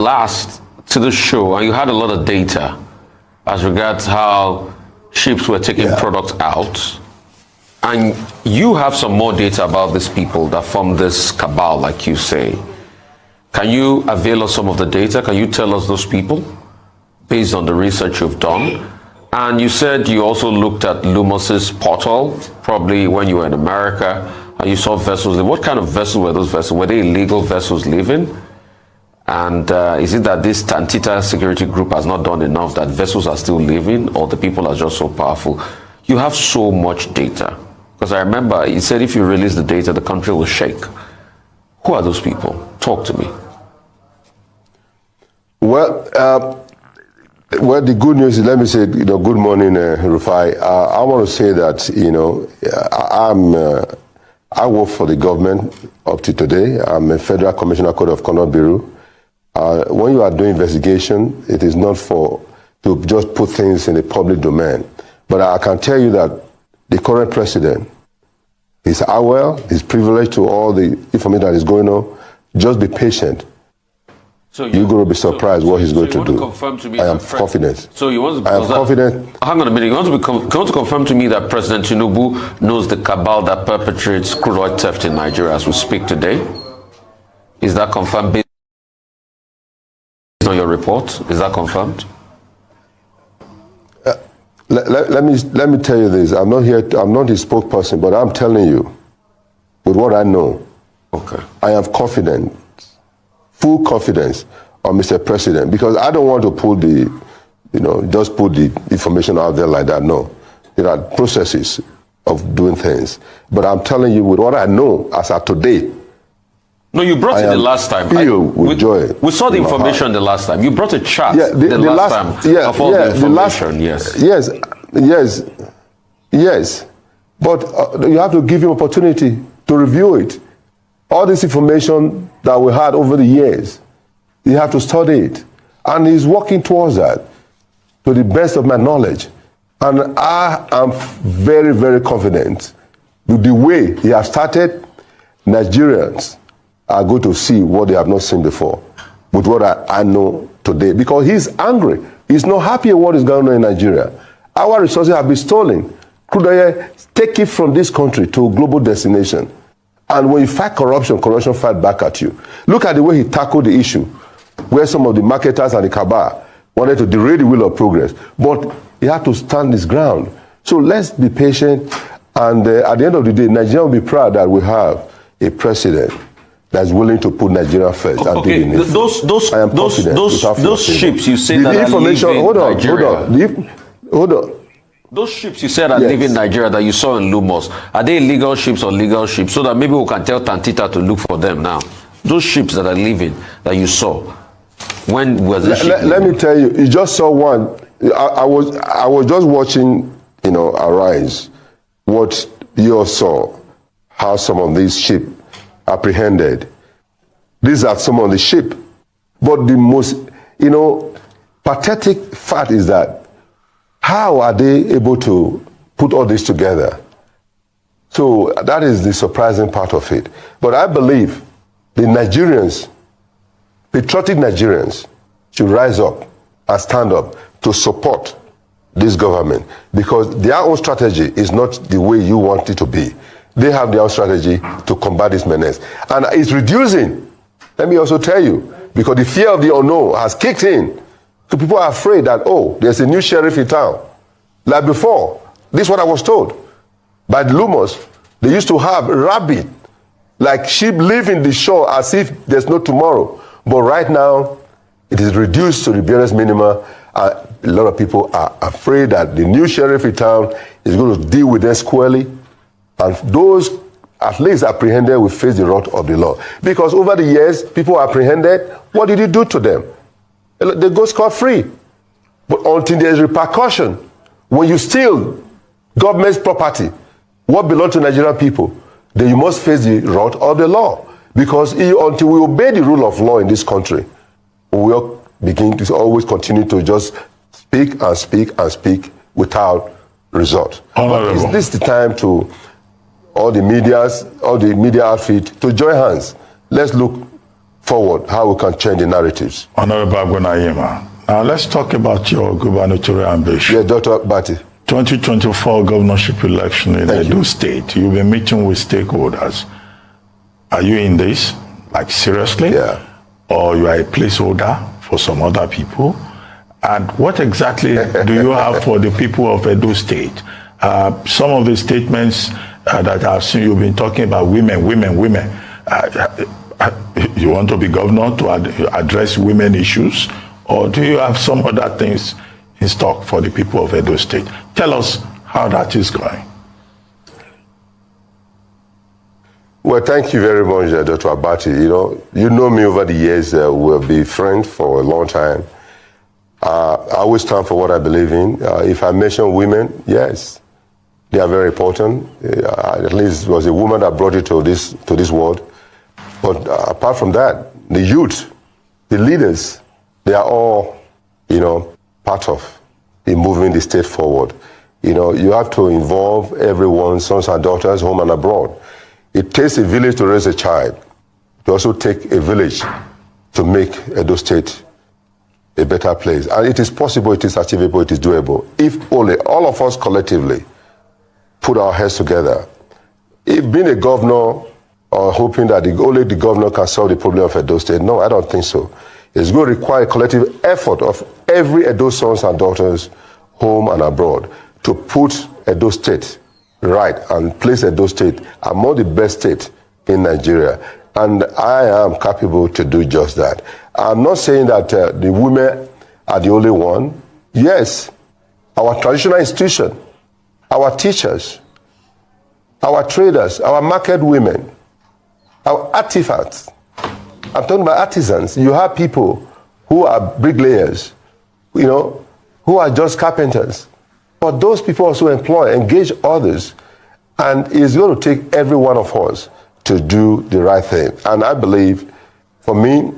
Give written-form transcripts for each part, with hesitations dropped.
last to the show, and you had a lot of data as regards how ships were taking products out. And you have some more data about these people that form this cabal, like you say. Can you avail us some of the data? Can you tell us those people based on the research you've done? And you said you also looked at Lumos's portal, probably when you were in America, and you saw vessels. What kind of vessels were those vessels? Were they illegal vessels leaving? And is it that this Tantita security group has not done enough, that vessels are still leaving, or the people are just so powerful? You have so much data. Because I remember you said if you release the data, the country will shake. Who are those people? Talk to me. Well, the good news is, let me say, good morning, Rufai. I want to say that, I work for the government up to today. I'm a Federal Commissioner Code of Conduct Bureau. When you are doing investigation, it is not to just put things in the public domain. But I can tell you that the current president is aware, is privileged to all the information that is going on. Just be patient. So you're going to be surprised what he's going to do. I am confident. So you want to? I am confident. Hang on a minute. You want to confirm to me that President Tinubu knows the cabal that perpetrates crude oil theft in Nigeria as we speak today? Is that confirmed based on your report? Is that confirmed? Let me tell you this. I'm not the spokesperson, but I'm telling you, with what I know, I have confidence, full confidence on Mr. President, because I don't want to put just put the information out there like that. No, there are processes of doing things. But I'm telling you, with what I know as of today. No, you brought it the last time. With joy. We saw the information the last time. You brought a chart the last time of all the information. Yes. But you have to give him opportunity to review it. All this information that we had over the years, you have to study it. And he's working towards that to the best of my knowledge. And I am very, very confident with the way he has started. Nigerians are going to see what they have not seen before with what I know today, because he's angry. He's not happy with what is going on in Nigeria. Our resources have been stolen. Crude oil, take it from this country to a global destination. And when you fight corruption, corruption fight back at you. Look at the way he tackled the issue, where some of the marketers and the cabal wanted to derail the wheel of progress. But he had to stand his ground. So let's be patient. And at the end of the day, Nigeria will be proud that we have a president that's willing to put Nigeria first. Okay, those ships you say that are leaving Nigeria. Hold on. Those ships you said are leaving Nigeria that you saw in Lumos, are they illegal ships or legal ships? So that maybe we can tell Tantita to look for them now. Those ships that are leaving that you saw, when was the ship? Let me tell you just saw one. I was just watching, Arise, what you saw, how some of these ships apprehended. These are some of the ship. But the most, pathetic fact is that how are they able to put all this together? So that is the surprising part of it. But I believe the Nigerians, patriotic Nigerians, should rise up and stand up to support this government, because their own strategy is not the way you want it to be. They have their own strategy to combat this menace. And it's reducing. Let me also tell you, because the fear of the unknown has kicked in. So people are afraid that, there's a new sheriff in town. Like before, this is what I was told. By the Lumos, they used to have rabbit, like sheep leaving the shore as if there's no tomorrow. But right now, it is reduced to the barest minimum. A lot of people are afraid that the new sheriff in town is going to deal with them squarely. And those at least apprehended will face the wrath of the law. Because over the years, people apprehended, what did you do to them? They go scot-free. But until there's repercussion, when you steal government's property, what belongs to Nigerian people, then you must face the wrath of the law. Because until we obey the rule of law in this country, we will begin to always continue to just speak and speak and speak without result. But is this the time to all the media outfit to join hands? Let's look forward, how we can change the narratives. Honorable Agbonayinma, now let's talk about your gubernatorial ambition. Yeah, Dr. Bati. 2024 governorship election in Edo State. You'll be meeting with stakeholders. Are you in this, like seriously? Yeah. Or you are a placeholder for some other people? And what exactly do you have for the people of Edo State? Some of the statements that I've seen, you've been talking about women. You want to be governor to address women issues? Or do you have some other things in stock for the people of Edo State? Tell us how that is going. Well, thank you very much, Dr. Abati. You know me over the years. We've been friends for a long time. I always stand for what I believe in. If I mention women, yes, they are very important. At least it was a woman that brought you to this world. But apart from that, the youth, the leaders, they are all, part of in moving the state forward. You have to involve everyone, sons and daughters, home and abroad. It takes a village to raise a child. It also takes a village to make Edo State a better place. And it is possible, it is achievable, it is doable. If only all of us collectively put our heads together. If being a governor or hoping that only the governor can solve the problem of Edo State, no, I don't think so. It's going to require a collective effort of every Edo sons and daughters, home and abroad, to put Edo State right and place Edo State among the best states in Nigeria. And I am capable to do just that. I'm not saying that the women are the only one. Yes, our traditional institution, our teachers, our traders, our market women, our artifacts. I'm talking about artisans. You have people who are bricklayers, who are just carpenters. But those people also engage others. And it's going to take every one of us to do the right thing. And I believe, for me,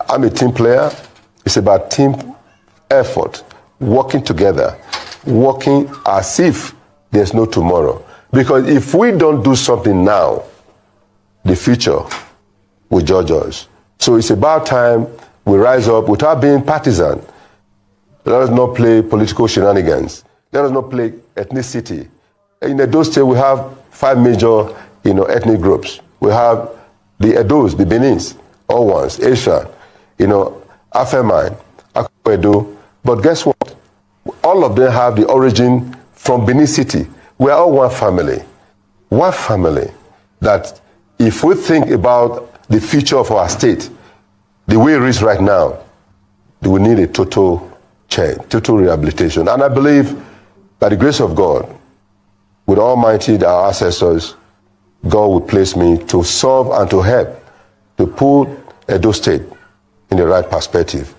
I'm a team player. It's about team effort, working together, working as if there's no tomorrow. Because if we don't do something now, the future will judge us. So it's about time we rise up without being partisan. Let us not play political shenanigans. Let us not play ethnicity. In Edo State, we have 5 major, ethnic groups. We have the Edos, the Benins, all ones, Asia, Afemine, Edo. But guess what? All of them have the origin from Benin City. We are all one family. One family that if we think about the future of our state, the way it is right now, we need a total change, total rehabilitation. And I believe, by the grace of God, with Almighty, our ancestors, God will place me to solve and to help to put Edo State in the right perspective.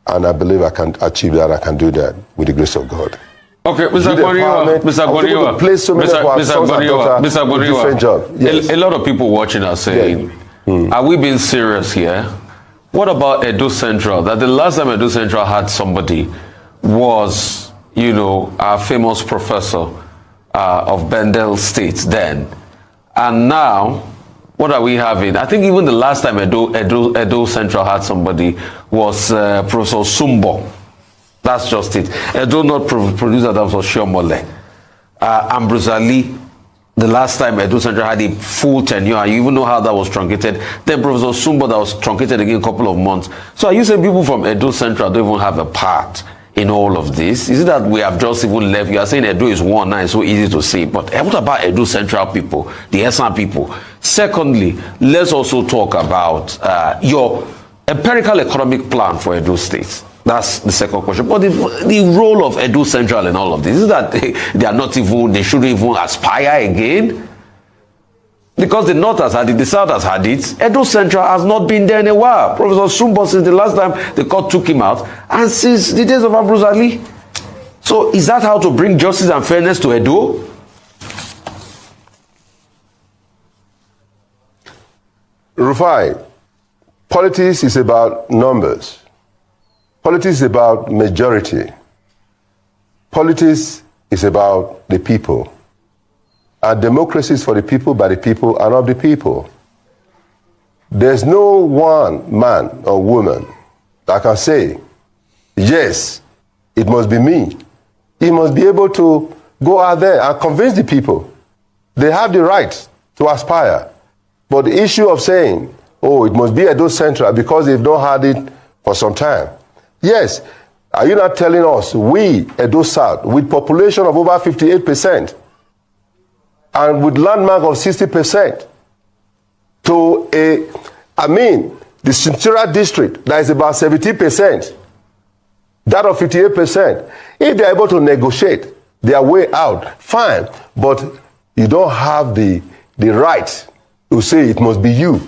And I believe I can achieve that. I can do that with the grace of God. Okay, Mr. Agbonayinma, a lot of people watching are saying, are we being serious here? What about Edo Central? That the last time Edo Central had somebody was, our famous professor of Bendel State then. And now, what are we having? I think even the last time Edo Central had somebody was Professor Sumbo. That's just it. Edo not producer, that was Shiomole. Ambrose Ali, the last time Edo Central had a full tenure, and you even know how that was truncated. Then Professor Sumbo, that was truncated again a couple of months. So are you saying people from Edo Central don't even have a part in all of this? Is it that we have just even left? You are saying Edo is one now, it's so easy to say. But what about Edo Central people, the Esan people? Secondly, let's also talk about your empirical economic plan for Edo State. That's the second question. But the role of Edo Central in all of this is that they are not even, they shouldn't even aspire again. Because the North has had it, the South has had it. Edo Central has not been there in a while. Professor Sumbo, since the last time the court took him out, and since the days of Ambrose Ali. So is that how to bring justice and fairness to Edo? Rufai, politics is about numbers. Politics is about majority. Politics is about the people. And democracy is for the people, by the people, and of the people. there's no one man or woman that can say, yes, it must be me. He must be able to go out there and convince the people. They have the right to aspire. But the issue of saying, oh, it must be Edo Central because they've not had it for some time. Yes, are you not telling us, we, Edo South, with population of over 58% and with landmark of 60%, to the Central District, that is about 70%, that of 58%, if they're able to negotiate their way out, fine, but you don't have the right to say it must be you.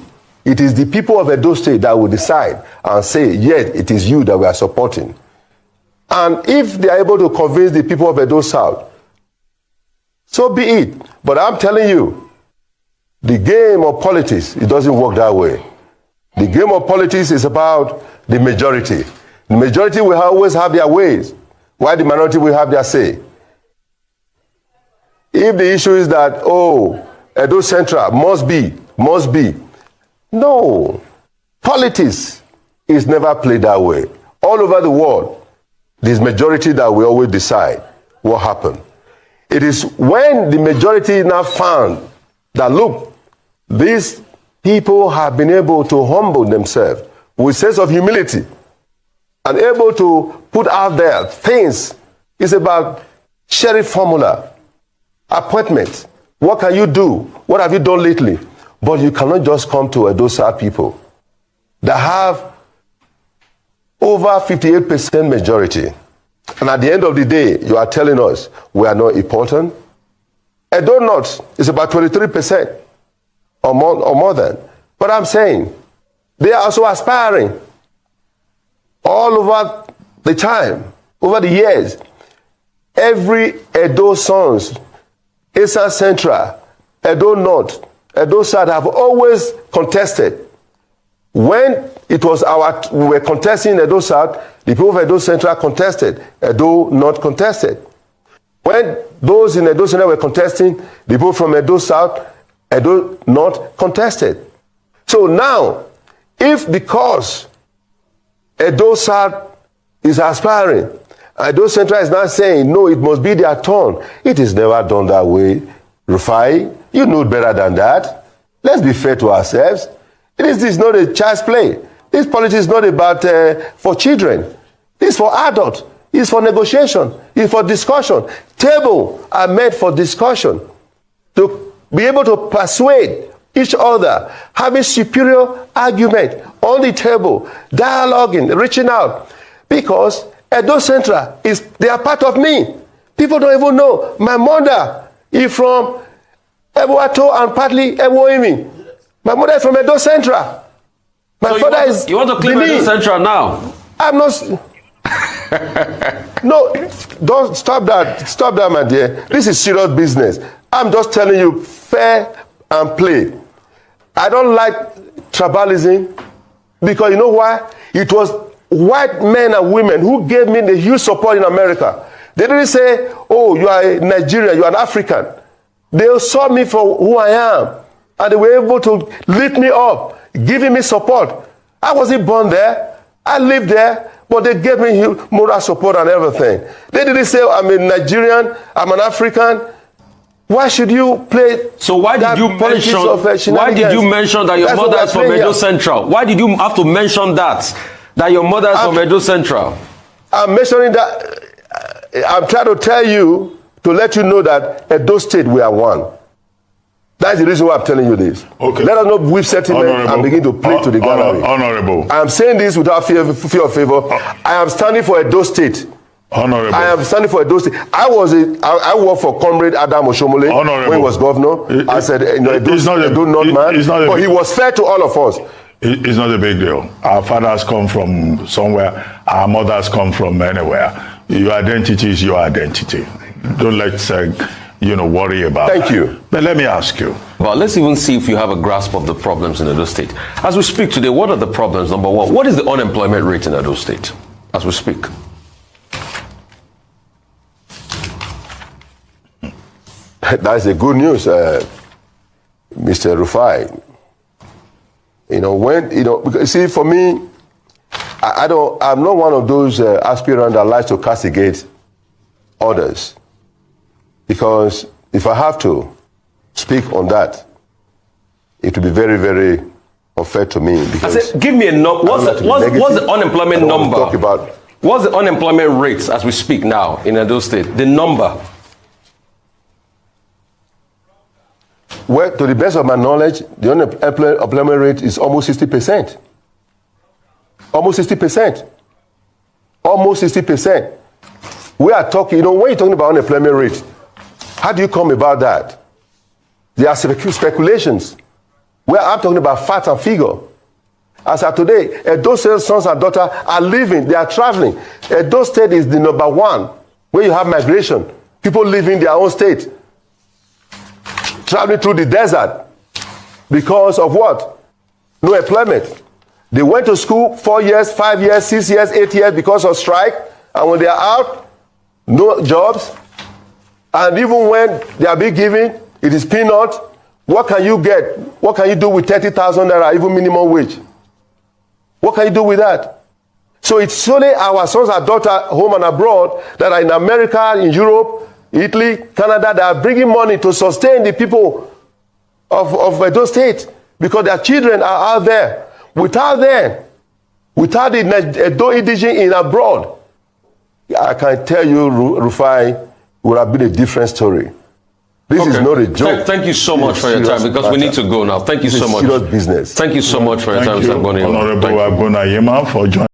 It is the people of Edo State that will decide and say, yes, it is you that we are supporting. And if they are able to convince the people of Edo South, so be it. But I'm telling you, the game of politics, it doesn't work that way. The game of politics is about the majority. The majority will always have their ways, while the minority will have their say. If the issue is that, oh, Edo Central must be. No. Politics is never played that way. All over the world, this majority that will always decide what happened. It is when the majority now found that, look, these people have been able to humble themselves with sense of humility and able to put out there things. It's about sheriff formula, appointments. What can you do? What have you done lately? But you cannot just come to Edo South people that have over 58% majority. And at the end of the day, you are telling us we are not important. Edo North is about 23% or more than. But I'm saying they are also aspiring all over the time, over the years. Every Edo Sons, Eastern Central, Edo North, Edo South have always contested. When it was we were contesting Edo South, the people of Edo Central contested, Edo North contested. When those in Edo Central were contesting, the people from Edo South, Edo North contested. So now, if because Edo South is aspiring, Edo Central is not saying, no, it must be their turn. It is never done that way. Rufai, you know better than that. Let's be fair to ourselves. This is not a child's play. This politics is not about for children. It's for adults. It's for negotiation. It's for discussion. Tables are made for discussion. To be able to persuade each other, having superior argument on the table, dialoguing, reaching out. Because Edo Central they are part of me. People don't even know. My mother is from Ebuato and partly Ewoimi. My mother is from Edo Central. My father is. You want to claim Edo Central now? I'm not. No, don't stop that. Stop that, my dear. This is serious business. I'm just telling you, fair and play. I don't like tribalism because you know why? It was white men and women who gave me the huge support in America. They didn't say, oh, you are a Nigerian, you are an African. They saw me for who I am. And they were able to lift me up, giving me support. I wasn't born there. I lived there. But they gave me moral support and everything. They didn't say, I'm a Nigerian, I'm an African. Why should you play? So why did you mention? Why did you mention that your mother is from Edo Central? Why did you have to mention that your mother is from Edo Central? I'm mentioning that. I'm trying to tell you to let you know that Edo State we are one. That's the reason why I'm telling you this. Okay. Let us not whip sentiment and begin to play to the gallery. Honorable. I am saying this without fear of favor. I am standing for Edo State. Honorable. I am standing for Edo State. I worked for Comrade Adam Oshomole when he was governor. I said, Edo North man. But he was fair to all of us. It's not a big deal. Our fathers come from somewhere. Our mothers come from anywhere. Your identity is your identity. Don't let's worry about Thank you. But let me ask you. Well, let's even see if you have a grasp of the problems in Edo State. As we speak today, what are the problems? Number one, what is the unemployment rate in Edo State as we speak? That's the good news, Mr. Rufai. You know, when, you know, because, see, for me, I'm not one of those aspirants that likes to castigate others. Because if I have to speak on that, it will be very, very unfair to me. Because I said, give me a number. What's the unemployment number? Talk about. What's the unemployment rate as we speak now in Edo State? The number. Well, to the best of my knowledge, the unemployment rate is almost 60%. Almost 60%. Almost 60%. We are talking, you know, when you're talking about unemployment rate, how do you come about that? There are speculations. Where I'm talking about facts and figure. As of today, Edo State sons and daughters are living, they are traveling. Edo State is the number one where you have migration. People leaving their own state. Traveling through the desert. Because of what? No employment. They went to school 4 years, 5 years, 6 years, 8 years because of strike. And when they are out, no jobs. And even when they are being given, it is peanut. What can you get? What can you do with 30,000 naira, even minimum wage? What can you do with that? So it's solely our sons and daughters home and abroad that are in America, in Europe, Italy, Canada, that are bringing money to sustain the people of Edo State because their children are out there. Without them, without the Edo indigenous in abroad, I can tell you, Rufai, would have been a different story. This is not a joke. Thank you so much for your time because we need to go now. Thank you so much. Serious business. Thank you so much for your time, Mr. Agbonayinma. Honorable Agbonayinma, for joining.